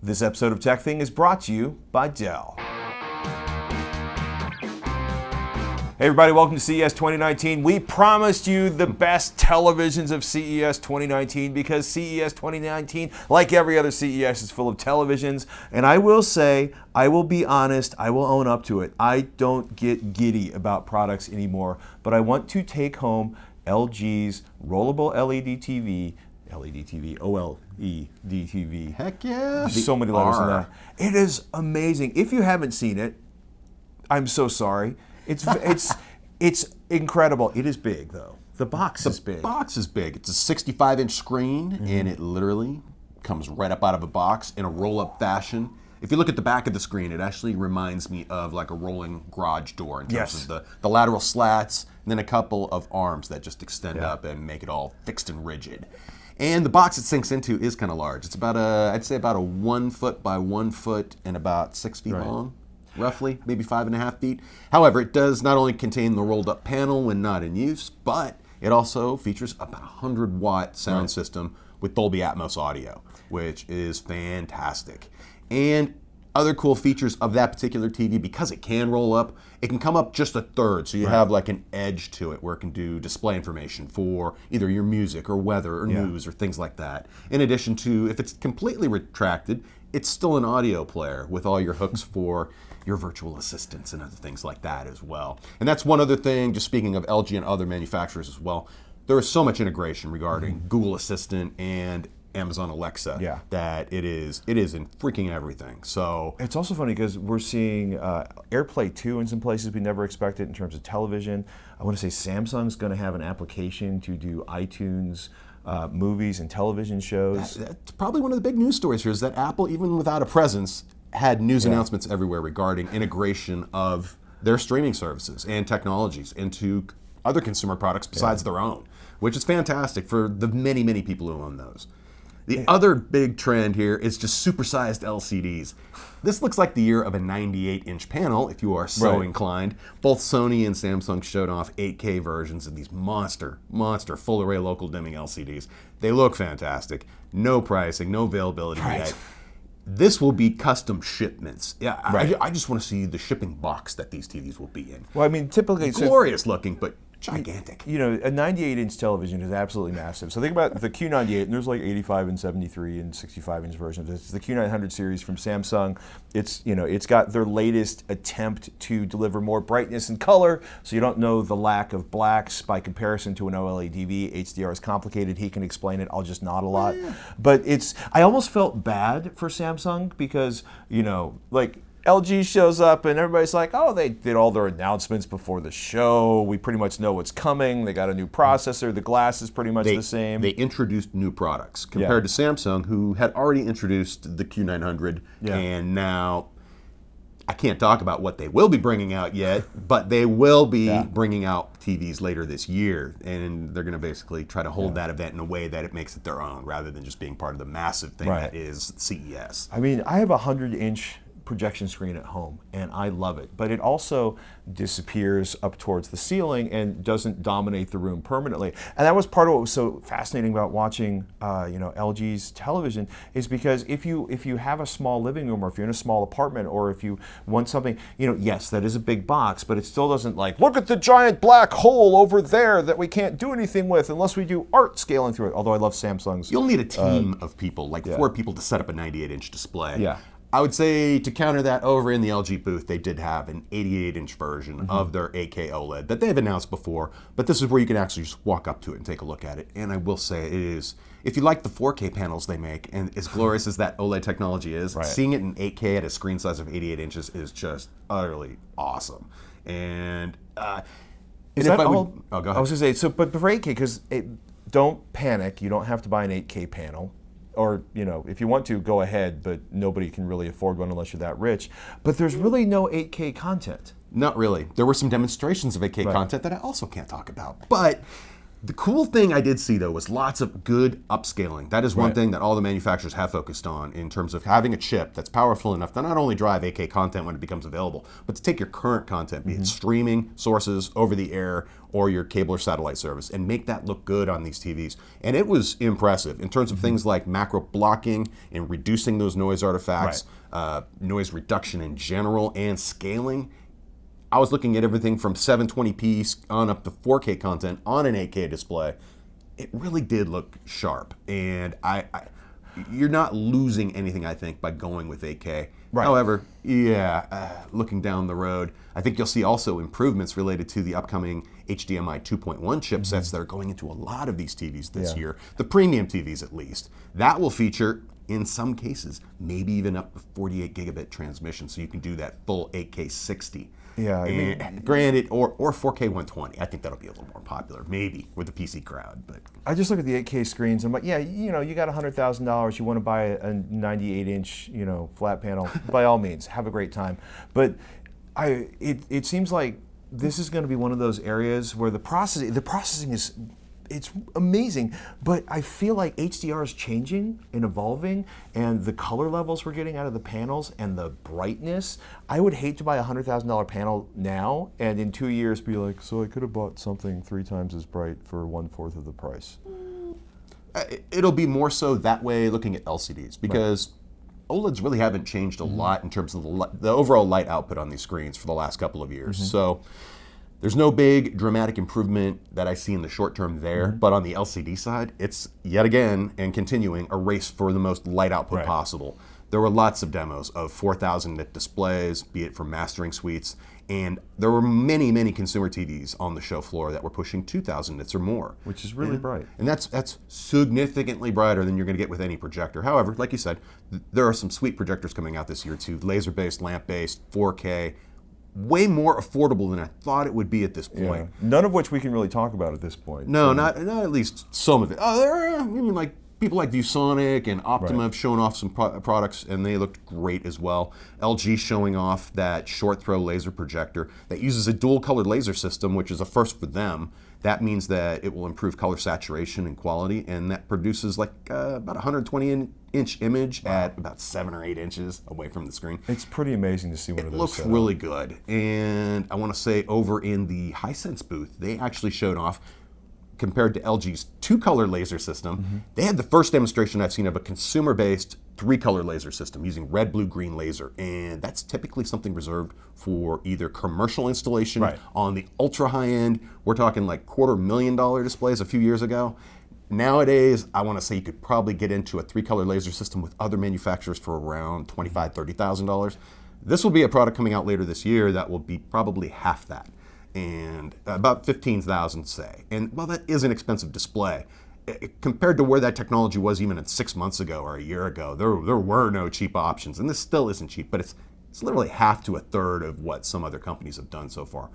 This episode of TekThing is brought to you by Dell. Hey everybody, welcome to CES 2019. We promised you the best televisions of CES 2019 because CES 2019, like every other CES, is full of televisions. And I will say, I will be honest, I will own up to it. I don't get giddy about products anymore, but I want to take home LG's rollable LED TV, OLED TV. Heck yeah. So many letters in that. It is amazing. If you haven't seen it, I'm so sorry. It's incredible. It is big though. The box is big. The box is big. It's a 65-inch screen, and it literally comes right up out of a box in a roll-up fashion. If you look at the back of the screen, it actually reminds me of like a rolling garage door in terms of the lateral slats, and then a couple of arms that just extend up and make it all fixed and rigid. And the box it sinks into is kind of large. It's about I'd say about a 1 foot by 1 foot and about 6 feet long. Roughly, maybe 5.5 feet. However, it does not only contain the rolled up panel when not in use, but it also features about a 100-watt sound system with Dolby Atmos audio, which is fantastic. And other cool features of that particular TV, because it can roll up, it can come up just a third, so you have like an edge to it where it can do display information for either your music or weather or news or things like that. In addition to, if it's completely retracted, it's still an audio player with all your hooks for your virtual assistants and other things like that as well. And that's one other thing, just speaking of LG and other manufacturers as well, there is so much integration regarding Google Assistant and Amazon Alexa that it is in freaking everything. So it's also funny because we're seeing AirPlay 2 in some places we never expected in terms of television. I want to say Samsung's going to have an application to do iTunes movies and television shows. That's probably one of the big news stories here is that Apple, even without a presence, had news announcements everywhere regarding integration of their streaming services and technologies into other consumer products besides their own, which is fantastic for the many, many people who own those. The other big trend here is just supersized LCDs. This looks like the year of a 98-inch panel, if you are so inclined. Both Sony and Samsung showed off 8K versions of these monster full-array local dimming LCDs. They look fantastic. No pricing, no availability yet. This will be custom shipments. Yeah, I just want to see the shipping box that these TVs will be in. Well, I mean, typically... Glorious looking, but gigantic. You know, a 98-inch television is absolutely massive. So think about the Q98, and there's like 85 and 73 and 65-inch versions. It's the Q900 series from Samsung. It's got their latest attempt to deliver more brightness and color, so you don't know the lack of blacks by comparison to an OLED TV. HDR is complicated. He can explain it. I'll just nod a lot. But I almost felt bad for Samsung because, LG shows up and everybody's like, oh, they did all their announcements before the show. We pretty much know what's coming. They got a new processor. The glass is pretty much the same. They introduced new products compared to Samsung, who had already introduced the Q900. And now, I can't talk about what they will be bringing out yet, but they will be bringing out TVs later this year. And they're going to basically try to hold that event in a way that it makes it their own, rather than just being part of the massive thing that is CES. I mean, I have a 100-inch projection screen at home and I love it, but it also disappears up towards the ceiling and doesn't dominate the room permanently. And that was part of what was so fascinating about watching LG's television, is because if you have a small living room, or if you're in a small apartment, or if you want something, yes, that is a big box, but it still doesn't look at the giant black hole over there that we can't do anything with unless we do art scaling through it. Although I love Samsung's. You'll need a team of people, 4 people to set up a 98-inch display. I would say to counter that, over in the LG booth, they did have an 88-inch version of their 8K OLED that they've announced before, but this is where you can actually just walk up to it and take a look at it. And I will say it is, if you like the 4K panels they make, and as glorious as that OLED technology is, seeing it in 8K at a screen size of 88 inches is just utterly awesome. And is that all? Go ahead. I was going to say, but for 8K, because don't panic, you don't have to buy an 8K panel. Or, if you want to, go ahead, but nobody can really afford one unless you're that rich. But there's really no 8K content. Not really. There were some demonstrations of 8K content that I also can't talk about. But The cool thing I did see, though, was lots of good upscaling. That is one thing that all the manufacturers have focused on in terms of having a chip that's powerful enough to not only drive 8K content when it becomes available, but to take your current content, be it streaming sources, over the air, or your cable or satellite service, and make that look good on these TVs. And it was impressive in terms of things like macro blocking and reducing those noise artifacts, noise reduction in general, and scaling. I was looking at everything from 720p on up to 4K content on an 8K display. It really did look sharp, and you're not losing anything, I think, by going with 8K. Right. However, looking down the road, I think you'll see also improvements related to the upcoming HDMI 2.1 chipsets that are going into a lot of these TVs this year, the premium TVs at least. That will feature, in some cases, maybe even up to 48 gigabit transmission, so you can do that full 8K 60. Yeah, I mean, granted, or 4K 120. I think that'll be a little more popular, maybe with the PC crowd. But I just look at the 8K screens. I'm like, yeah, you know, you got $100,000. You want to buy a 98-inch, you know, flat panel. By all means, have a great time. But it seems like this is going to be one of those areas where the processing is. It's amazing, but I feel like HDR is changing and evolving, and the color levels we're getting out of the panels and the brightness. I would hate to buy a $100,000 panel now and in 2 years be like, so I could have bought something 3 times as bright for 1/4 of the price. It'll be more so that way looking at LCDs, because OLEDs really haven't changed a lot in terms of the overall light output on these screens for the last couple of years. So there's no big dramatic improvement that I see in the short term there, but on the LCD side, it's yet again and continuing a race for the most light output possible. There were lots of demos of 4,000 nit displays, be it from mastering suites, and there were many, many consumer TVs on the show floor that were pushing 2,000 nits or more. Which is really bright. And that's significantly brighter than you're going to get with any projector. However, like you said, there are some sweet projectors coming out this year too, laser-based, lamp-based, 4K, way more affordable than I thought it would be at this point. None of which we can really talk about at this point. No, not at least some of it. There are, like people like ViewSonic and Optima have shown off some products, and they looked great as well. LG showing off that short throw laser projector that uses a dual colored laser system, which is a first for them. That means that it will improve color saturation and quality, and that produces like about 120-inch image at about 7 or 8 inches away from the screen. It's pretty amazing to see one of those. It looks really good. And I want to say over in the Hisense booth, they actually showed off, compared to LG's 2-color laser system, they had the first demonstration I've seen of a consumer-based 3-color laser system using red, blue, green laser. And that's typically something reserved for either commercial installation on the ultra high end. We're talking like $250,000 displays a few years ago. Nowadays, I want to say you could probably get into a 3-color laser system with other manufacturers for around $25,000, $30,000. This will be a product coming out later this year that will be probably half that, and about $15,000, say. And while that is an expensive display, compared to where that technology was even 6 months ago or a year ago, there were no cheap options, and this still isn't cheap, but it's literally half to a third of what some other companies have done so far.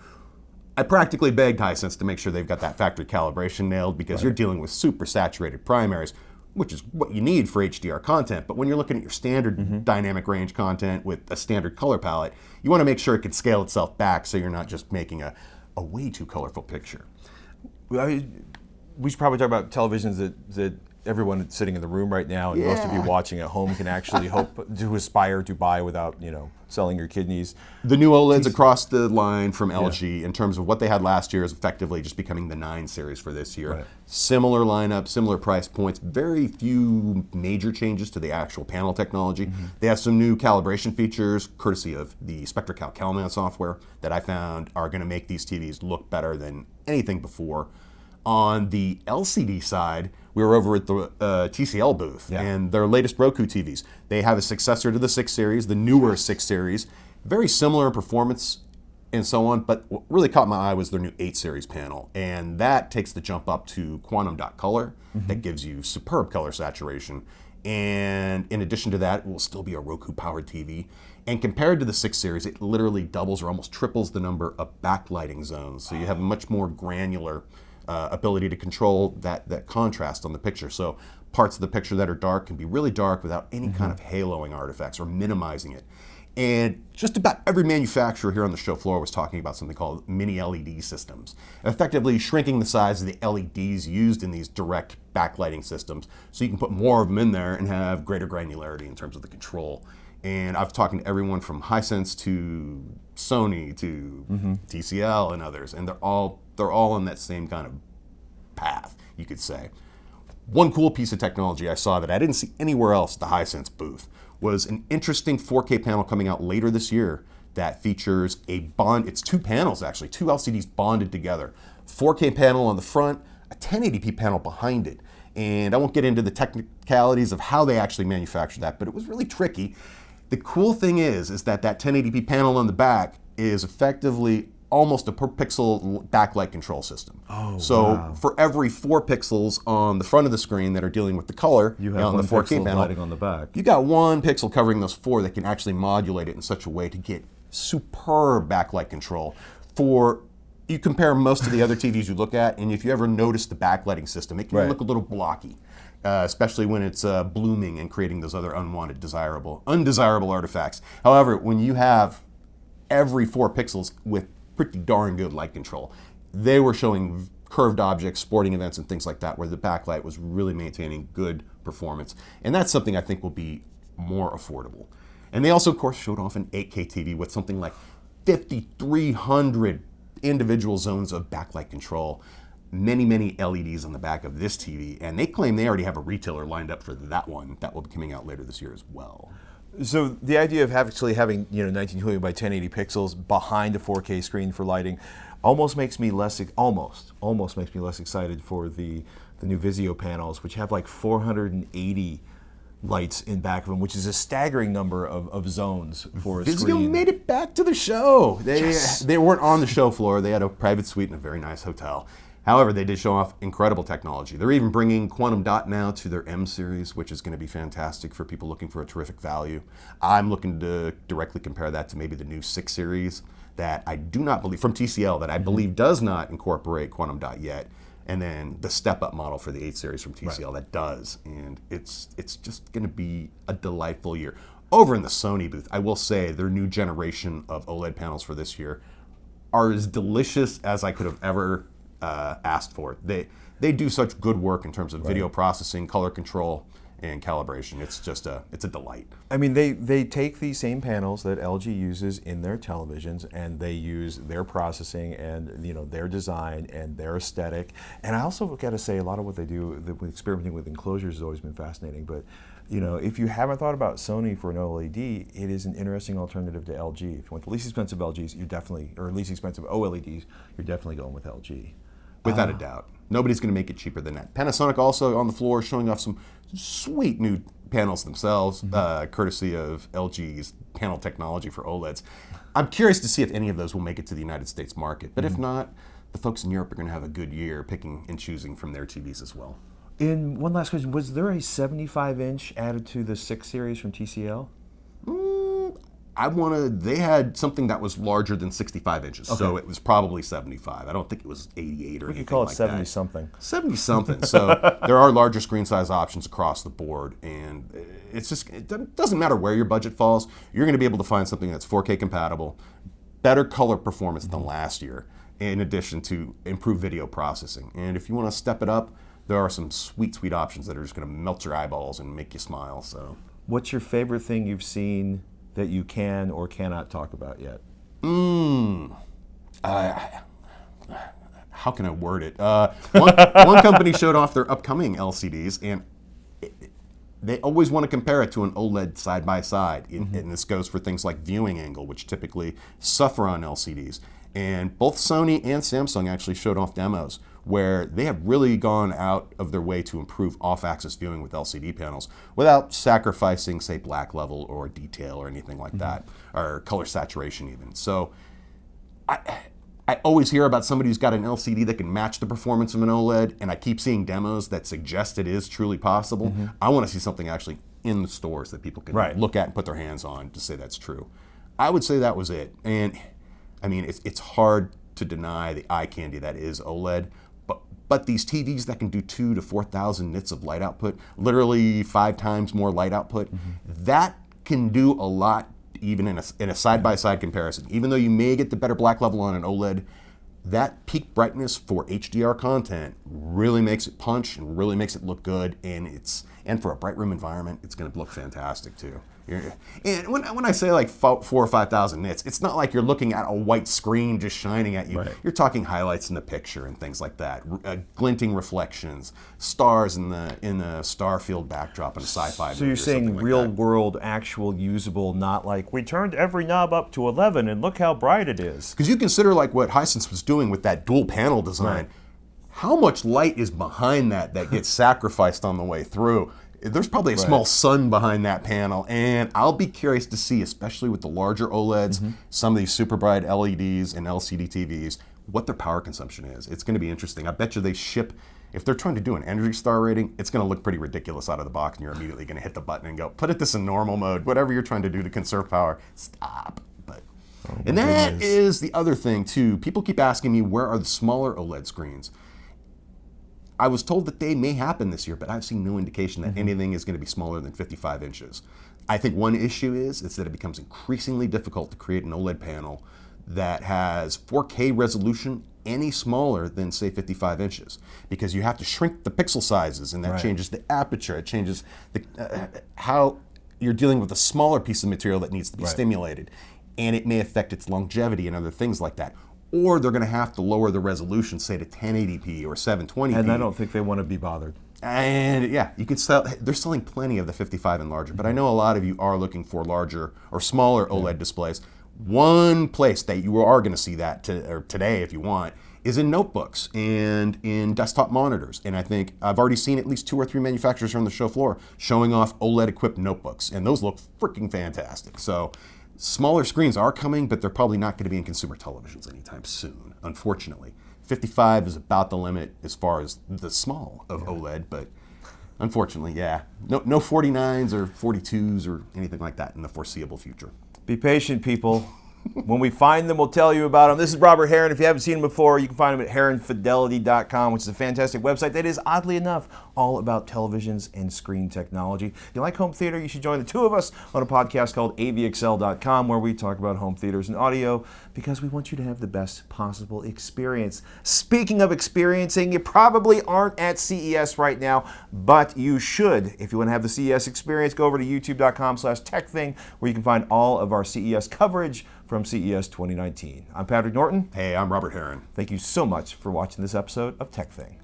I practically begged Hisense to make sure they've got that factory calibration nailed, because you're dealing with super saturated primaries, which is what you need for HDR content. But when you're looking at your standard dynamic range content with a standard color palette, you want to make sure it can scale itself back so you're not just making a way too colorful picture. We should probably talk about televisions that everyone sitting in the room right now and most of you watching at home can actually hope to aspire to buy without, selling your kidneys. The new OLEDs across the line from LG, in terms of what they had last year, is effectively just becoming the 9 series for this year. Similar lineup, similar price points, very few major changes to the actual panel technology. They have some new calibration features, courtesy of the SpectraCal CalMan software, that I found are going to make these TVs look better than anything before. On the LCD side, we were over at the TCL booth, and their latest Roku TVs. They have a successor to the 6 Series, the newer 6 Series, very similar in performance and so on, but what really caught my eye was their new 8 Series panel, and that takes the jump up to quantum dot color. That gives you superb color saturation, and in addition to that, it will still be a Roku-powered TV. And compared to the 6 Series, it literally doubles or almost triples the number of backlighting zones, so you have a much more granular ability to control that contrast on the picture. So parts of the picture that are dark can be really dark without any kind of haloing artifacts or minimizing it. And just about every manufacturer here on the show floor was talking about something called mini LED systems, effectively shrinking the size of the LEDs used in these direct backlighting systems so you can put more of them in there and have greater granularity in terms of the control. And I've talked to everyone from Hisense to Sony to TCL and others, and they're all on that same kind of path, you could say. One cool piece of technology I saw that I didn't see anywhere else at the Hisense booth was an interesting 4K panel coming out later this year that features a bond. It's 2 panels actually, 2 LCDs bonded together. 4K panel on the front, a 1080p panel behind it. And I won't get into the technicalities of how they actually manufactured that, but it was really tricky. The cool thing is that 1080p panel on the back is effectively almost a per pixel backlight control system. So for every 4 pixels on the front of the screen that are dealing with the color, you have on the 4K panel, lighting on the back. You got 1 pixel covering those 4 that can actually modulate it in such a way to get superb backlight control. You compare most of the other TVs you look at, and if you ever notice the backlighting system, it can look a little blocky, especially when it's blooming and creating those other unwanted, undesirable artifacts. However, when you have every 4 pixels with pretty darn good light control, they were showing curved objects, sporting events, and things like that, where the backlight was really maintaining good performance. And that's something I think will be more affordable. And they also, of course, showed off an 8K TV with something like 5,300 individual zones of backlight control, many LEDs on the back of this TV, and they claim they already have a retailer lined up for that one that will be coming out later this year as well. So the idea of actually having 1920 by 1080 pixels behind a 4K screen for lighting almost makes me less excited for the new Vizio panels, which have like 480 lights in back of them, which is a staggering number of zones for a screen. Vizio made it back to the show. They weren't on the show floor. They had a private suite in a very nice hotel. However, they did show off incredible technology. They're even bringing quantum dot now to their M series, which is going to be fantastic for people looking for a terrific value. I'm looking to directly compare that to maybe the new 6 series that I do not believe, from TCL, that I believe does not incorporate quantum dot yet. And then the step-up model for the 8 series from TCL that does. And it's just going to be a delightful year. Over in the Sony booth, I will say their new generation of OLED panels for this year are as delicious as I could have ever asked for. They do such good work in terms of video processing, color control, and calibration. It's just it's a delight. I mean, they take these same panels that LG uses in their televisions, and they use their processing and their design and their aesthetic. And I also got to say, a lot of what they do, experimenting with enclosures, has always been fascinating. But if you haven't thought about Sony for an OLED, it is an interesting alternative to LG. If you want the least expensive LGs, you're definitely, or least expensive OLEDs, you're definitely going with LG. Without a doubt. Nobody's going to make it cheaper than that. Panasonic also on the floor showing off some sweet new panels themselves, courtesy of LG's panel technology for OLEDs. I'm curious to see if any of those will make it to the United States market. But if not, the folks in Europe are going to have a good year picking and choosing from their TVs as well. And one last question, was there a 75-inch added to the 6 series from TCL? They had something that was larger than 65 inches, so it was probably 75. I don't think it was 88 or anything like that. We could call it 70-something. 70-something. So there are larger screen size options across the board, and it doesn't matter where your budget falls. You're going to be able to find something that's 4K compatible, better color performance than last year, in addition to improved video processing. And if you want to step it up, there are some sweet options that are just going to melt your eyeballs and make you smile. So, what's your favorite thing you've seen that you can or cannot talk about yet? How can I word it? One company showed off their upcoming LCDs, and they always want to compare it to an OLED side by side. And this goes for things like viewing angle, which typically suffer on LCDs. And both Sony and Samsung actually showed off demos where they have really gone out of their way to improve off-axis viewing with LCD panels without sacrificing, say, black level or detail or anything like that, or color saturation even. So I always hear about somebody who's got an LCD that can match the performance of an OLED, and I keep seeing demos that suggest it is truly possible. I want to see something actually in the stores that people can look at and put their hands on to say that's true. I would say that was it. And I mean, it's hard to deny the eye candy that is OLED, but these TVs that can do 2,000 to 4,000 nits of light output, literally 5 times more light output, that can do a lot even in a side-by-side comparison. Even though you may get the better black level on an OLED, that peak brightness for HDR content really makes it punch and really makes it look good, and for a bright room environment, it's going to look fantastic too. And when I say like 4,000 or 5,000 nits, it's not like you're looking at a white screen just shining at you. Right. You're talking highlights in the picture and things like that, glinting reflections, stars in the star field backdrop in a sci-fi movie. So you're saying like real that. world, actual, usable, not like we turned every knob up to 11 and look how bright it is. Because you consider like what Hisense was doing with that dual panel design. Right. How much light is behind that gets sacrificed on the way through? There's probably a small sun behind that panel, and I'll be curious to see, especially with the larger OLEDs, some of these super bright LEDs and LCD TVs, what their power consumption is. It's going to be interesting. I bet you they ship, if they're trying to do an Energy Star rating, it's going to look pretty ridiculous out of the box, and you're immediately going to hit the button and go, put this in normal mode. Whatever you're trying to do to conserve power, stop. And that is the other thing, too. People keep asking me, where are the smaller OLED screens? I was told that they may happen this year, but I've seen no indication that anything is going to be smaller than 55 inches. I think one issue is that it becomes increasingly difficult to create an OLED panel that has 4K resolution any smaller than, say, 55 inches, because you have to shrink the pixel sizes, and that changes the aperture. It changes how you're dealing with a smaller piece of material that needs to be stimulated, and it may affect its longevity and other things like that. Or they're going to have to lower the resolution, say to 1080p or 720p. And I don't think they want to be bothered. And yeah, you could sell. They're selling plenty of the 55 and larger, but I know a lot of you are looking for larger or smaller OLED displays. One place that you are going to see that today, if you want, is in notebooks and in desktop monitors. And I think I've already seen at least 2 or 3 manufacturers on the show floor showing off OLED-equipped notebooks, and those look freaking fantastic. So smaller screens are coming, but they're probably not going to be in consumer televisions anytime soon, unfortunately. 55 is about the limit as far as the small of OLED, but unfortunately, no 49s or 42s or anything like that in the foreseeable future. Be patient, people. When we find them, we'll tell you about them. This is Robert Heron. If you haven't seen him before, you can find him at heronfidelity.com, which is a fantastic website that is, oddly enough, all about televisions and screen technology. If you like home theater, you should join the two of us on a podcast called avxl.com, where we talk about home theaters and audio, because we want you to have the best possible experience. Speaking of experiencing, you probably aren't at CES right now, but you should. If you want to have the CES experience, go over to youtube.com/TekThing, where you can find all of our CES coverage from CES 2019. I'm Patrick Norton. Hey, I'm Robert Heron. Thank you so much for watching this episode of TekThing.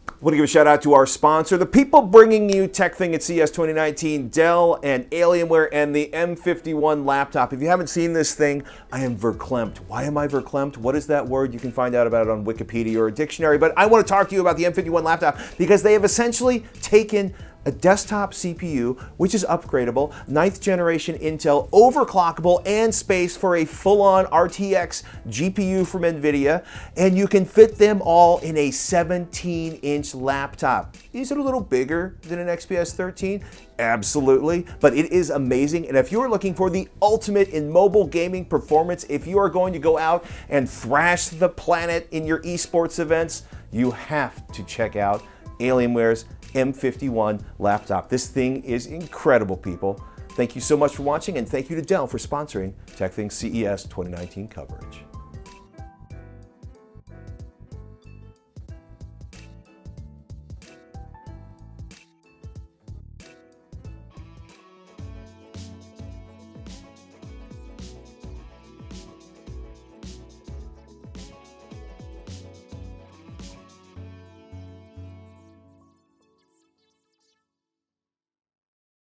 I want to give a shout out to our sponsor, the people bringing you TekThing at CES 2019, Dell and Alienware and the M51 laptop. If you haven't seen this thing, I am verklempt. Why am I verklempt? What is that word? You can find out about it on Wikipedia or a dictionary. But I want to talk to you about the M51 laptop because they have essentially taken a desktop CPU, which is upgradable, 9th generation Intel, overclockable, and space for a full-on RTX GPU from NVIDIA, and you can fit them all in a 17-inch laptop. Is it a little bigger than an XPS 13? Absolutely, but it is amazing. And if you're looking for the ultimate in mobile gaming performance, if you are going to go out and thrash the planet in your esports events, you have to check out Alienware's M51 laptop. This thing is incredible, people. Thank you so much for watching, and thank you to Dell for sponsoring TekThing CES 2019 coverage.